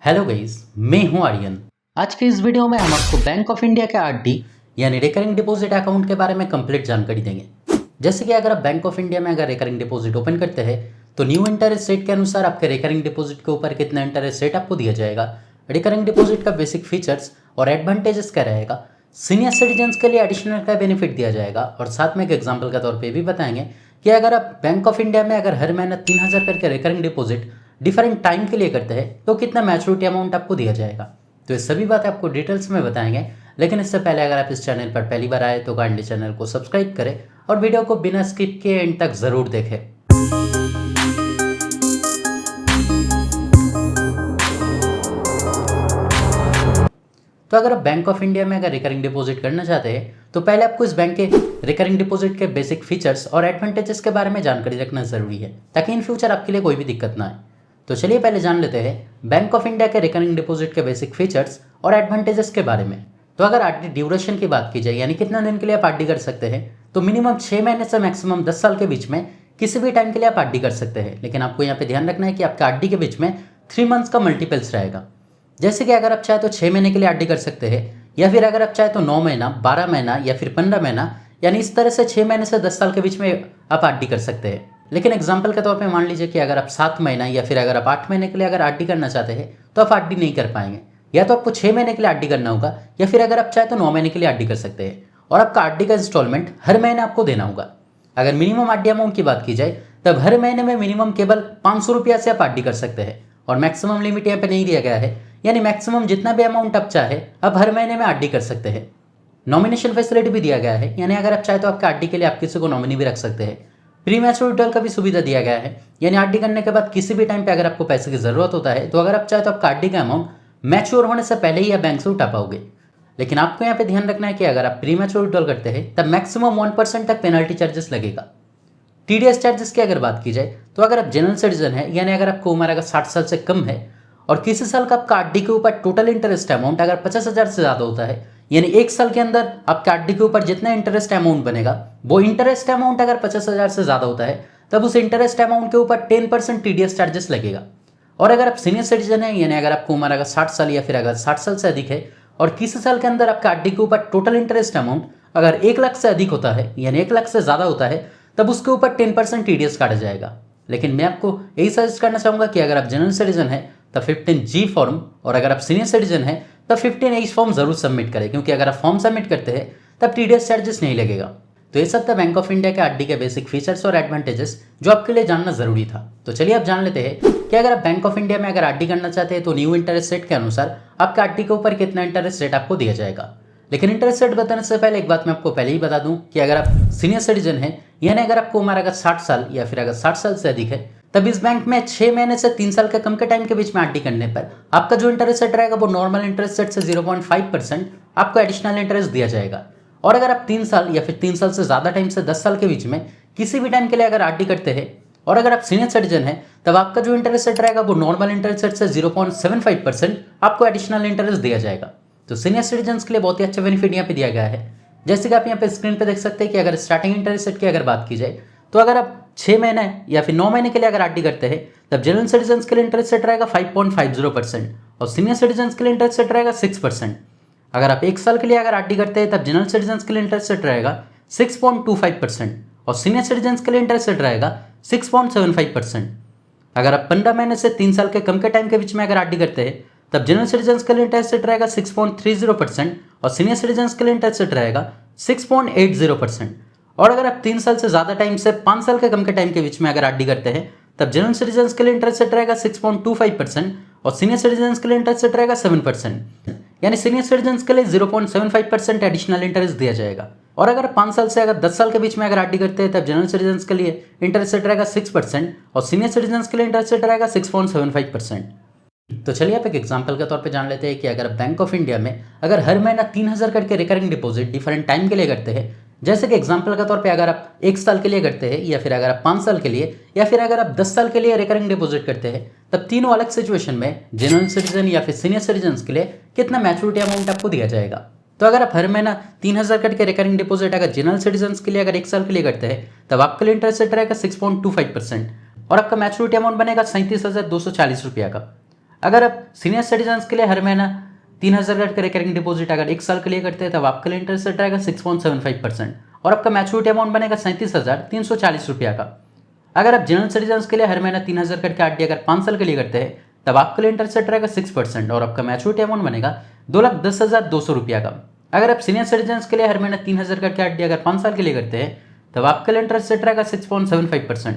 Hello guys, मैं हूं आर्यन। आज के इस वीडियो में हम आपको बैंक ऑफ इंडिया के आरडी यानी रिकरिंग डिपॉजिट अकाउंट के बारे में कंप्लीट जानकारी देंगे। जैसे कि अगर आप बैंक ऑफ इंडिया में अगर रिकरिंग डिपॉजिट ओपन करते हैं तो न्यू इंटरेस्ट रेट के अनुसार आपके रिकरिंग डिपॉजिट के ऊपर कितना इंटरेस्ट रेट आपको दिया जाएगा, रिकरिंग डिपॉजिट का बेसिक फीचर्स और एडवांटेजेस क्या रहेगा, सीनियर सिटीजन्स के लिए एडिशनल का बेनिफिट दिया जाएगा और साथ में एक एग्जाम्पल के तौर पर भी बताएंगे कि अगर आप बैंक ऑफ इंडिया में अगर हर महीना 3,000 करके रिकरिंग डिपॉजिट डिफरेंट टाइम के लिए करते हैं तो कितना मैच्योरिटी अमाउंट आपको दिया जाएगा। तो ये सभी बातें आपको डिटेल्स में बताएंगे, लेकिन इससे पहले अगर आप इस चैनल पर पहली बार आए तो काइंडली चैनल को सब्सक्राइब करें और वीडियो को बिना स्किप किए एंड तक ज़रूर देखें। तो अगर आप बैंक ऑफ इंडिया में अगर रिकरिंग डिपॉजिट करना चाहते हैं तो पहले आपको इस बैंक के रिकरिंग डिपॉजिट के बेसिक फीचर्स और एडवांटेजेस के बारे में जानकारी रखना जरूरी है ताकि इन फ्यूचर आपके लिए कोई भी दिक्कत ना आए। तो चलिए पहले जान लेते हैं बैंक ऑफ इंडिया के रिकरिंग डिपॉजिट के बेसिक फीचर्स और एडवांटेजेस के बारे में। तो अगर आरडी ड्यूरेशन की बात की जाए यानी कितना दिन के लिए आप आरडी कर सकते हैं तो मिनिमम 6 महीने से मैक्सिमम 10 साल के बीच में किसी भी टाइम के लिए आप आरडी कर सकते हैं, लेकिन आपको यहाँ पे ध्यान रखना है कि आपका आरडी के बीच में 3 मंथ्स का मल्टीपल्स रहेगा। जैसे कि अगर आप चाहे तो 6 महीने के लिए आरडी कर सकते हैं या फिर अगर आप चाहे तो 9 महीना, 12 महीना या फिर 15 महीना, यानी इस तरह से 6 महीने से 10 साल के बीच में आप आरडी कर सकते हैं। लेकिन एग्जाम्पल के तौर पे मान लीजिए कि अगर आप 7 महीना या फिर अगर आप 8 महीने के लिए अगर आरडी करना चाहते हैं तो आप आरडी नहीं कर पाएंगे, या तो आपको 6 महीने के लिए आरडी करना होगा या फिर अगर आप चाहे तो 9 महीने के लिए आरडी कर सकते हैं और आपका आरडी का इंस्टॉलमेंट हर महीने आपको देना होगा। अगर मिनिमम आरडी अमाउंट की बात की जाए तब हर महीने में मिनिमम केवल 500 रुपया से आप आरडी कर सकते हैं और मैक्सिमम लिमिट यहाँ पे नहीं दिया गया है, यानी मैक्सिमम जितना भी अमाउंट आप चाहे आप हर महीने में आरडी कर सकते हैं। नॉमिनेशन फैसिलिटी भी दिया गया है, यानी अगर आप चाहे तो आपके आरडी के लिए आप किसी को नॉमिनी भी रख सकते हैं। प्री मैच्योर विड्रॉल का भी सुविधा दिया गया है, यानी आरडी करने के बाद किसी भी टाइम पे अगर आपको पैसे की जरूरत होता है तो अगर आप चाहे तो आपका आरडी का अमाउंट मैच्योर होने से पहले ही आप बैंक से उठा पाओगे। लेकिन आपको यहाँ पे ध्यान रखना है कि अगर आप प्री मैच्योर विड्रॉल करते हैं तब मैक्सिमम 1% तक पेनल्टी चार्जेस लगेगा। टीडीएस चार्जेस की अगर बात की जाए तो अगर आप जनरल सिटीजन है यानी अगर आपको उम्र अगर 60 साल से कम है और किसी साल का आपका आरडी के ऊपर टोटल इंटरेस्ट अमाउंट अगर 50,000 से ज़्यादा होता है, यानी एक साल के अंदर आपके आरडी के ऊपर जितना इंटरेस्ट अमाउंट बनेगा वो इंटरेस्ट अमाउंट अगर 50,000 से ज़्यादा होता है तब उस इंटरेस्ट अमाउंट के ऊपर 10% टीडीएस चार्जेस लगेगा। और अगर आप सीनियर सिटीजन है यानी अगर आपको उम्र अगर 60 साल या फिर अगर 60 साल से अधिक है और किसी साल के अंदर आपका आरडी के ऊपर टोटल इंटरेस्ट अमाउंट अगर 1 लाख से अधिक होता है यानी 1 लाख से ज़्यादा होता है तब उसके ऊपर 10% टीडीएस काटा जाएगा। लेकिन मैं आपको यही सजेस्ट करना चाहूँगा कि अगर आप जनरल सिटीजन है तब 15G फॉर्म और अगर आप सीनियर सिटीजन है तब 15H फॉर्म जरूर सबमिट करें, क्योंकि अगर आप फॉर्म सबमिट करते हैं तब टीडीएस चार्जेस नहीं लगेगा। तो ये सब था बैंक ऑफ इंडिया के आरडी के बेसिक फीचर्स और एडवांटेजेस जो आपके लिए जानना जरूरी था। तो चलिए आप जान लेते हैं कि अगर आप बैंक ऑफ इंडिया में अगर आरडी करना चाहते हैं तो न्यू इंटरेस्ट रेट के अनुसार आपका आरडी के ऊपर कितना इंटरेस्ट रेट आपको दिया जाएगा। लेकिन इंटरेस्ट रेट बताने से पहले एक बात मैं आपको पहले ही बता दूं कि अगर आप सीनियर सिटीजन हैं यानी अगर आपको उम्र अगर 60 साल या फिर अगर 60 साल से अधिक है तब इस बैंक में 6 महीने से 3 साल के कम के टाइम के बीच में आरडी करने पर आपका जो इंटरेस्ट रेट रहेगा वो नॉर्मल इंटरेस्ट रेट से 0.5% आपको एडिशनल इंटरेस्ट दिया जाएगा। और अगर आप 3 साल या फिर 3 साल से ज़्यादा टाइम से 10 साल के बीच में किसी भी टाइम के लिए अगर आरडी करते हैं और अगर आप सीनियर सिटीजन है तब आपका जो इंटरेस्ट रेट रहेगा वो नॉर्मल इंटरेस्ट रेट से 0.75% आपको एडिशनल इंटरेस्ट दिया जाएगा। तो सीनियर सिटीजन्स के लिए बहुत ही अच्छा बेनिफिट यहाँ पे दिया गया है। जैसे कि आप यहाँ पे स्क्रीन पे देख सकते हैं कि अगर स्टार्टिंग इंटरेस्ट रेट की अगर बात की जाए तो अगर आप 6 महीने या फिर 9 महीने के लिए अगर आरडी करते हैं तब जनरल सिटीजन्स के लिए इंटरेस्ट रेट रहेगा 5.50% और सीनियर सिटीजन्स के लिए इंटरेस्ट रेट रहेगा 6%। अगर आप 1 साल के लिए अगर आरडी करते हैं तब जनरल सिटीजन्स के लिए इंटरेस्ट रेट रहेगा 6.25% और सीनियर सिटीजन्स के लिए इंटरेस्ट रेट रहेगा 6.75%। अगर आप 15 महीने से 3 साल के कम के टाइम के बीच में अगर आरडी करते हैं तब जनरल सिटीजन्स के लिए इंटरेस्ट रेट रहेगा 6.30% और सीनियर सिटीजन्स के लिए इंटरेस्ट रेट रहेगा 6.80%। और अगर आप 3 साल से ज़्यादा टाइम से 5 साल के कम के टाइम के बीच में अगर आरडी करते हैं तब जनरल सिटीजन्स के लिए इंटरेस्ट रेट रहेगा 6.25% और सीनियर सिटीजन्स के लिए इंटरेस्ट रेट रहेगा 7%, यानी सीनियर सिटीजन्स के लिए 0.75% एडिशनल इंटरेस्ट दिया जाएगा। और अगर 5 साल से अगर 10 साल के बीच में अगर आरडी करते हैं तब जनरल सिटीजन्स के लिए इंटरेस्ट रेट रहेगा 6% और सीनियर सिटीजन्स के लिए इंटरेस्ट रेट रहेगा 6.75%। तो चलिए आप एक एग्जांपल के तौर पे जान लेते हैं कि अगर बैंक ऑफ इंडिया में अगर हर महीना 3,000 करके रिकरिंग डिपॉजिट डिफरेंट टाइम के लिए करते हैं, जैसे कि एग्जांपल के तौर पे अगर आप 1 साल के लिए करते हैं या फिर अगर आप 5 साल के लिए या फिर अगर आप 10 साल के लिए रिकरिंग डिपॉजिट करते हैं तब तीनों अलग सिचुएशन में जनरल सिटीजन या फिर सीनियर सिटीजन्स के लिए कितना मैच्योरिटी अमाउंट आपको दिया जाएगा। तो अगर आप हर महीना 3,000 करके रिकरिंग डिपॉजिट अगर जनरल सिटीजन्स के लिए अगर 1 साल के लिए करते हैं तब आपके लिए इंटरेस्ट रेट रहेगा 6.25% और आपका मैच्योरिटी अमाउंट बनेगा 37,240 रुपया का। अगर आप सीनियर सिटीजन्स के लिए हर महीना 3,000 का रिकरिंग डिपॉजिट अगर 1 साल के लिए करते हैं तब आपके लिए इंटरेस्ट रेट रहेगा 6.75% और आपका मैच्योरिटी अमाउंट बनेगा 37,340 रुपया का। अगर आप जनरल सिटीजन्स के लिए हर महीना 3,000 करके आरडी अगर 5 साल के लिए करते हैं तब आपके लिए इंटरेस्ट रेट रहेगा 6% और आपका मैच्योरिटी अमाउंट बनेगा 2,10,200 रुपया का। अगर आप सीनियर सिटीजन्स के लिए हर महीना 3,000 करके आरडी अगर 5 साल के लिए करते हैं तब आपके लिए इंटरेस्ट रेट रहेगा 6.75%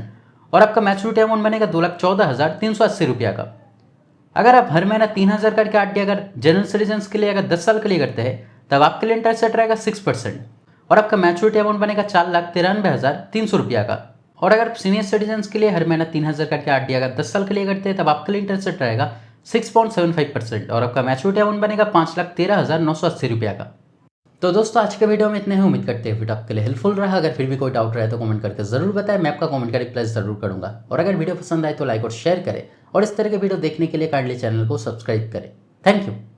और आपका मैच्योरिटी अमाउंट बनेगा 2,14,380 रुपया का। अगर आप हर महीना 3,000 करके आरडी अगर जनरल सिटीजन्स के लिए अगर 10 साल के लिए करते हैं तब आपके लिए इंटरेस्ट रेट रहेगा 6% और आपका मैच्योरिटी अमाउंट बनेगा 4,93,300 रुपया का। और अगर आप सीनियर सिटीजन्स के लिए हर महीना 3,000 करके आरडी अगर 10 साल के लिए करते हैं तब आपके लिए इंटरेस्ट रेट रहेगा 6.75% और आपका मैच्योरिटी अमाउंट बनेगा 5,13,980 रुपया का। तो दोस्तों आज के वीडियो में इतने ही, उम्मीद करते हैं वीडियो आपके लिए हेल्पफुल रहा। अगर फिर भी कोई डाउट रहे तो कमेंट करके जरूर बताएं, मैं आपका कमेंट का रिप्लाई जरूर करूंगा। और अगर वीडियो पसंद आए तो लाइक और शेयर करें और इस तरह के वीडियो देखने के लिए काइंडली चैनल को सब्सक्राइब करें। Thank you.